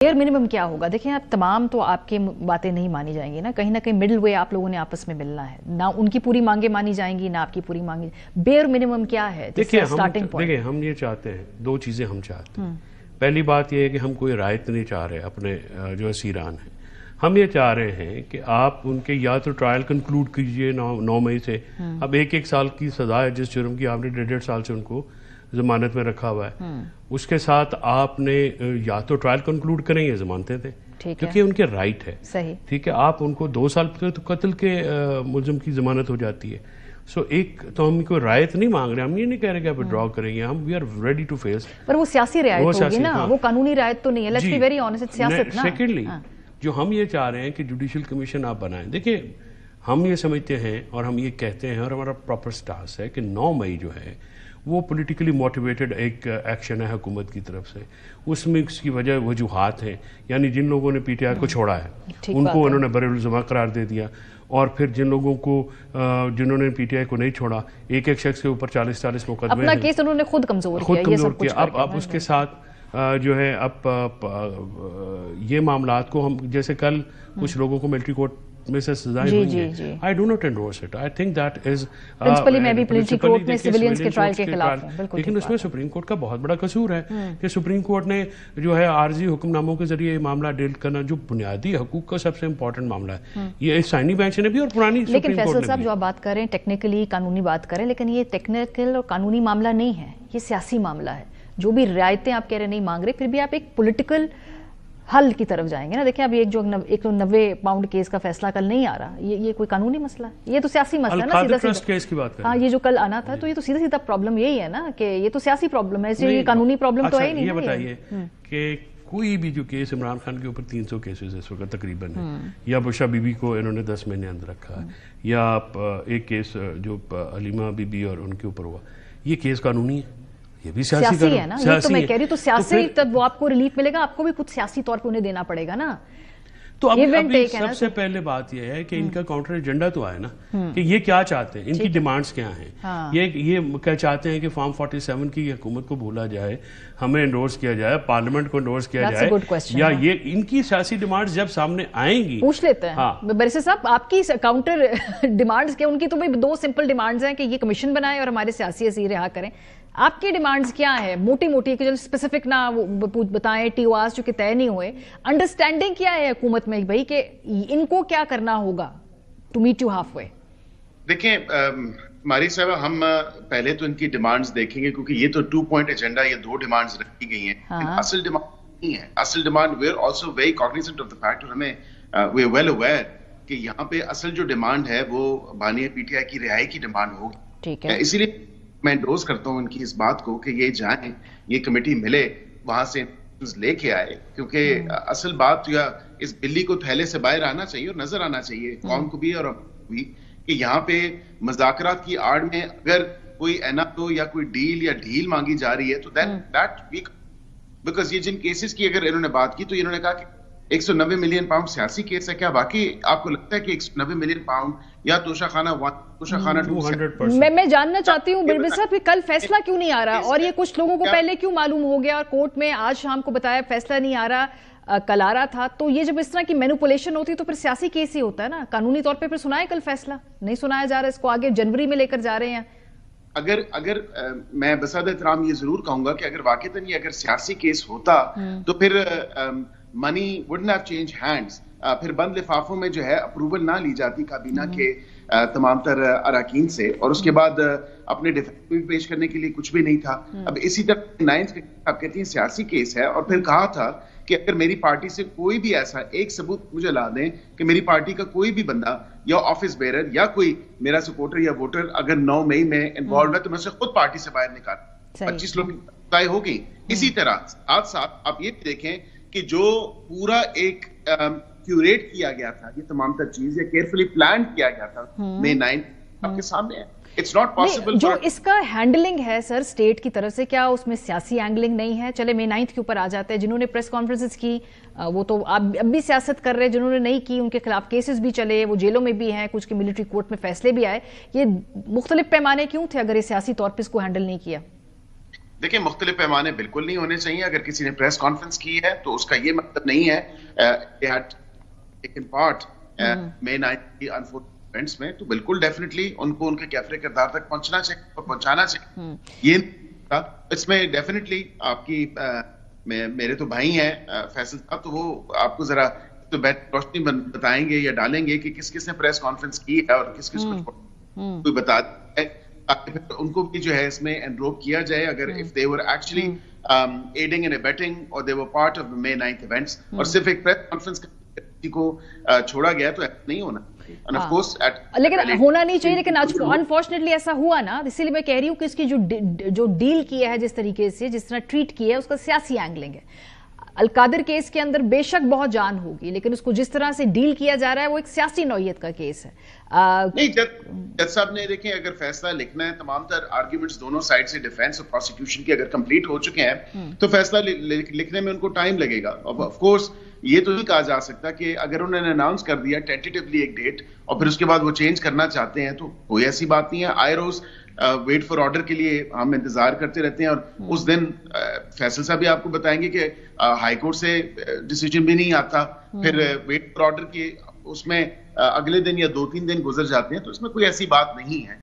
Bare minimum کیا ہوگا؟ دیکھیں آپ تمام تو آپ کی باتیں نہیں مانی جائیں گی نا، کہیں نہ کہیں مڈل وے آپ لوگوں نے آپس میں ملنا ہے، نہ ان کی پوری مانگیں مانی جائیں گی نہ آپ کی پوری مانگیں۔ بیئر منیمم کیا ہے؟ دیکھیں ہم یہ چاہتے ہیں، دو چیزیں ہم چاہتے ہیں۔ پہلی بات یہ ہے کہ ہم کوئی رعایت نہیں چاہ رہے اپنے جو اسیران ہیں، ہم یہ چاہ رہے ہیں کہ آپ ان کے یا تو ٹرائل کنکلوڈ کیجئے 9 مئی سے، اب 1 سال کی سزا ہے جس جرم کی آپ نے 1.5 سال سے ان کو ضمانت میں رکھا ہوا ہے، اس کے ساتھ آپ نے یا تو ٹرائل کنکلوڈ کریں یا ضمانتیں دیں، کیونکہ ان کے رائٹ ہے، ٹھیک ہے۔ آپ ان کو 2 سال تو قتل کے ملزم کی ضمانت ہو جاتی ہے، ایک تو ہم کوئی رعایت نہیں مانگ رہے، ہم یہ نہیں کہہ رہے کہ آپ ڈرا کریں گے، ہم we are ready to face. پر وہ سیاسی رعایت ہوگی نا، وہ قانونی رعایت تو نہیں ہے، لیٹس بی ویری آنیسٹ، سیاست نا۔ سیکنڈلی جو ہم یہ چاہ رہے ہیں کہ جوڈیشل کمیشن آپ بنائیں، دیکھیں ہم یہ سمجھتے ہیں اور ہم یہ کہتے ہیں اور ہمارا پراپر سٹانس ہے کہ 9 مئی جو ہے وہ پولیٹیکلی موٹیویٹڈ ایک ایکشن ہے حکومت کی طرف سے، اس میں اس کی وجہ وجوہات ہیں، یعنی جن لوگوں نے پی ٹی آئی کو چھوڑا ہے ان کو انہوں نے بری الزام قرار دے دیا، اور پھر جن لوگوں کو جنہوں نے پی ٹی آئی کو نہیں چھوڑا، ایک شخص کے اوپر 40 مقدمے ہیں، اپنا کیس انہوں نے خود کمزور کیا۔ اب اس کے ساتھ جو ہے اب یہ معاملات کو ہم جیسے کل کچھ لوگوں کو ملٹری کورٹ میں سے سزائیں ہوئی ہیں، I do not endorse it. I think that is principally میں بھی ملٹری کورٹ میں سیویلینز کے ٹرائل کے خلاف ہوں، لیکن اس میں سپریم کورٹ کا بہت بڑا قصور ہے کہ سپریم کورٹ نے جو ہے عارضی حکم ناموں کے ذریعے یہ معاملہ ڈیل کرنا، جو بنیادی حقوق کا سب سے امپورٹنٹ معاملہ ہے، یہ سائنی بینچ نے بھی اور پرانی سپریم کورٹ نے بھی۔ لیکن فیصل صاحب جو آپ بات کر رہے ہیں ٹیکنیکلی قانونی بات کریں، لیکن یہ ٹیکنیکل اور قانونی معاملہ نہیں ہے، یہ سیاسی معاملہ ہے۔ جو بھی رعایتیں آپ کہہ رہے نہیں مانگ رہے، پھر بھی آپ ایک پولیٹیکل حل کی طرف جائیں گے نا۔ دیکھیں اب ایک 90 پاؤنڈ کیس کا فیصلہ کل نہیں آ رہا، یہ کوئی قانونی مسئلہ ہے، یہ تو سیاسی مسئلہ ہے نا، سیدھا ٹرسٹ کیس کی بات کریں۔ ہاں، یہ جو کل آنا تھا تو یہ تو سیدھا پرابلم یہی ہے نا کہ یہ تو سیاسی پرابلم ہے، اس لیے یہ قانونی پرابلم تو ہے ہی نہیں۔ یہ بتائیے کہ کوئی بھی جو کیس عمران خان کے اوپر 300 کیسز اس وقت تقریباً ہیں، یا بشرا بی بی کو انہوں نے 10 مہینے اندر رکھا ہے، یا ایک کیس جو حلیمہ بی بی اور ان کے اوپر ہوا، یہ کیس قانونی ہے، یہ بھی سیاسی ہے نا۔ یہ تو میں کہہ رہی ہوں، تو سیاسی تب وہ آپ کو ریلیف ملے گا، آپ کو بھی کچھ سیاسی طور پہ انہیں دینا پڑے گا نا۔ تو ابھی سب سے پہلے بات یہ ہے کہ ان کا کاؤنٹر ایجنڈا تو آئے نا کہ یہ کیا چاہتے ہیں، ان کی ڈیمانڈز کیا ہیں۔ یہ کیا چاہتے ہیں کہ فارم 47 کی حکومت کو بھولا جائے، ہمیں انڈورس کیا جائے، پارلیمنٹ کو انڈورس کیا جائے، یا یہ ان کی سیاسی ڈیمانڈز جب سامنے آئیں گی پوچھ لیتے ہیں۔ برسے صاحب آپ کی کاؤنٹر ڈیمانڈز کیا؟ ان کی تو 2 سمپل ڈیمانڈز ہیں کہ یہ کمیشن بنائے اور ہمارے سیاسی اسیر رہا کریں۔ آپ کی ڈیمانڈز کیا ہے؟ موٹی موٹی کہ اسپیسیفک نہ بتائیں، ٹی او آرز جو کہ طے نہیں ہوئے، انڈرسٹینڈنگ کیا ہے حکومت میں بھائی کہ ان کو کیا کرنا ہوگا to meet you half way? دیکھیں ماری صاحب، ہم پہلے تو ان کی ڈیمانڈز دیکھیں گے، کیونکہ یہ تو 2 پوائنٹ ایجنڈا، یہ 2 ڈیمانڈز رکھی گئی ہیں، اصل ڈیمانڈ نہیں ہے۔ اصل demand we are also very cognizant of the fact, اور ہمیں وی آر ویل اویئر کہ یہاں پہ اصل جو ڈیمانڈ ہے وہ بانی پی ٹی آئی کی رہائی کی ڈیمانڈ ہوگی۔ ٹھیک ہے، اسی لیے میں انڈورس کرتا ہوں ان کی اس بات کو کہ یہ جائیں، یہ کمیٹی ملے، وہاں سے لے کے آئے، کیونکہ اصل بات یا اس بلی کو تھیلے سے باہر آنا چاہیے اور نظر آنا چاہیے قوم کو بھی اور بھی کہ یہاں پہ مذاکرات کی آڑ میں اگر کوئی ایناٹو یا کوئی ڈیل یا ڈھیل مانگی جا رہی ہے تو بیکاز یہ جن کیسز کی اگر انہوں نے بات کی تو انہوں نے کہا کہ 190 ملین پاؤنڈ سیاسی کیس ہے، کیا واقعی آپ کو لگتا ہے کہ 190 ملین پاؤنڈ یا توشہ خانہ 1 توشہ خانہ 200؟ میں جاننا چاہتی ہوں بربر صاحب کہ کل فیصلہ کیوں نہیں آ رہا، اور یہ کچھ لوگوں کو پہلے کیوں معلوم ہو گیا اور کورٹ میں آج شام کو بتایا فیصلہ نہیں آ رہا، کل آ رہا تھا؟ تو یہ جب اس طرح کی مینوپولیشن ہوتی ہے تو پھر سیاسی کیس ہی ہوتا ہے نا، قانونی طور پہ پھر سنائے کل فیصلہ، نہیں سنایا جا رہا، اس کو آگے جنوری میں لے کر جا رہے ہیں۔ اگر میں بصد احترام یہ ضرور کہوں گا کہ اگر واقعتاً یہ اگر سیاسی کیس ہوتا تو پھر منی wouldn't have changed hands، پھر بند لفافوں میں جو ہے اپروول نہ لی جاتی کابینہ کے تمام تر اراکین سے، اور اس کے بعد اپنے ڈیفینس پیش کرنے کے لیے کچھ بھی نہیں تھا۔ اب اسی طرح 9 آپ کہتی ہیں سیاسی کیس ہے، اور پھر کہا تھا کہ اگر میری پارٹی سے کوئی بھی ایسا ایک ثبوت مجھے لا دیں کہ میری پارٹی کا کوئی بھی بندہ یا آفس بیرر یا کوئی میرا سپورٹر یا ووٹر اگر 9 مئی میں انوالوڈ ہے تو میں اسے خود پارٹی سے باہر نکال، 25 لوگ طے ہو گئی۔ اسی طرح ساتھ ساتھ آپ یہ دیکھیں کہ جو پورا ایک کیوریٹ کیا گیا تھا، یہ تمام تر چیز یہ کیئرفلی پلان کیا گیا تھا، مئی 9 آپ کے سامنے ہے۔ جو اس کا ہینڈلنگ ہے سر اسٹیٹ کی طرف سے، کیا اس میں سیاسی اینگلنگ نہیں ہے؟ چلے مئی 9 کے اوپر آ جاتے ہیں، جنہوں نے پریس کانفرنسز کی وہ تو اب بھی سیاست کر رہے، جنہوں نے نہیں کی ان کے خلاف کیسز بھی چلے، وہ جیلوں میں بھی ہیں، کچھ کے ملٹری کورٹ میں فیصلے بھی آئے۔ یہ مختلف پیمانے کیوں تھے اگر یہ سیاسی طور پہ اس کو ہینڈل نہیں کیا؟ دیکھیں مختلف پیمانے بالکل نہیں ہونے چاہیے. اگر کسی نے پریس کانفرنس کی ہے تو اس کا یہ مطلب نہیں ہے ٹیکن پارٹ مے 9 کی انفورچونیٹ ایونٹس میں, تو بالکل ڈیفینیٹلی ان کو ان کے کیفر کردار تک پہنچنا چاہیے اور پہنچانا چاہیے. یہ اس میں ڈیفینیٹلی آپ کی میرے تو بھائی ہیں فیصل صاحب, تو وہ آپ کو ذرا تو روشنی بتائیں گے یا ڈالیں گے کہ کس کس نے پریس کانفرنس کی ہے اور کس کس کو کوئی بتا ہے, ان کو بھی جو ہے اس میں انروپ کیا جائے اگر if they were actually aiding and abetting or they were part of the May 9th events. اور صرف ایک پریس کانفرنس کو چھوڑا گیا تو ایسا نہیں ہونا. لیکن ہونا نہیں چاہیے, لیکن انفارچونیٹلی ایسا ہوا نا, اسی لیے میں کہہ رہی ہوں کہ اس کی جو ڈیل کیا ہے, جس طریقے سے جس طرح ٹریٹ کیا ہے, اس کا سیاسی اینگلنگ ہے. القادر کیس کے اندر بے شک بہت جان ہوگی, لیکن اس کو جس طرح سے ڈیل کیا جا رہا ہے وہ ایک سیاسی نوعیت کا کیس ہے. نہیں, جج صاحب نے دیکھیں اگر فیصلہ لکھنا ہے, تمام تر آرگیومنٹس دونوں سائڈ سے ڈیفینس اور پروسیکیوشن کے اگر کمپلیٹ ہو چکے ہیں تو فیصلہ لکھنے میں ان کو ٹائم لگے گا. آف کورس یہ تو نہیں کہا جا سکتا کہ اگر انہوں نے اناؤنس کر دیا ٹینٹیٹیولی ایک ڈیٹ اور پھر اس کے بعد وہ چینج کرنا چاہتے ہیں تو کوئی ایسی بات نہیں ہے. آئے روز ویٹ فار آرڈر کے لیے ہم انتظار کرتے رہتے ہیں, اور اس دن فیصل صاحب بھی آپ کو بتائیں گے کہ ہائی کورٹ سے ڈیسیجن بھی نہیں آتا, پھر ویٹ فار آرڈر کی اس میں اگلے دن یا 2-3 دن گزر جاتے ہیں, تو اس میں کوئی ایسی بات نہیں ہے.